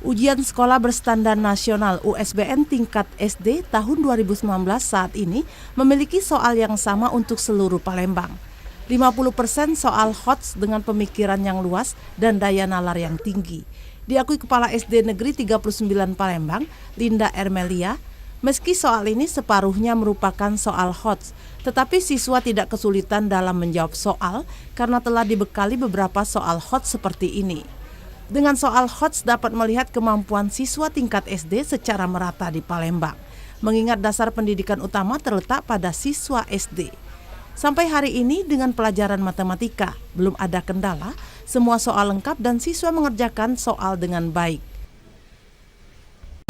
Ujian Sekolah Berstandar Nasional USBN tingkat SD tahun 2019 saat ini memiliki soal yang sama untuk seluruh Palembang. 50% soal HOTS dengan pemikiran yang luas dan daya nalar yang tinggi. Diakui Kepala SD Negeri 39 Palembang, Linda Ermelia, meski soal ini separuhnya merupakan soal HOTS, tetapi siswa tidak kesulitan dalam menjawab soal karena telah dibekali beberapa soal HOTS seperti ini. Dengan soal HOTS dapat melihat kemampuan siswa tingkat SD secara merata di Palembang, mengingat dasar pendidikan utama terletak pada siswa SD. Sampai hari ini dengan pelajaran matematika, belum ada kendala, semua soal lengkap dan siswa mengerjakan soal dengan baik.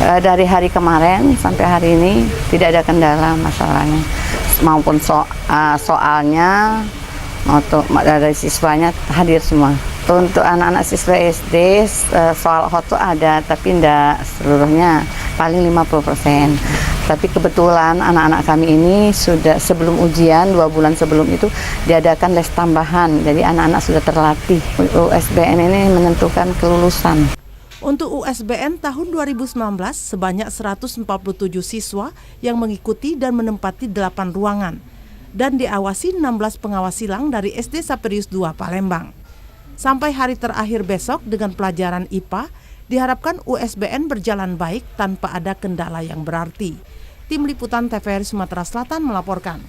Dari hari kemarin sampai hari ini tidak ada kendala masalahnya, maupun soalnya maupun dari siswanya hadir semua. Untuk anak-anak siswa SD soal HOTS ada, tapi tidak seluruhnya, paling 50%. Tapi kebetulan anak-anak kami ini sudah sebelum ujian, 2 bulan sebelum itu diadakan les tambahan, jadi anak-anak sudah terlatih. USBN ini menentukan kelulusan. Untuk USBN tahun 2019 sebanyak 147 siswa yang mengikuti dan menempati 8 ruangan dan diawasi 16 pengawas silang dari SD Saperius 2 Palembang. Sampai hari terakhir besok dengan pelajaran IPA, diharapkan USBN berjalan baik tanpa ada kendala yang berarti. Tim Liputan TVRI Sumatera Selatan melaporkan.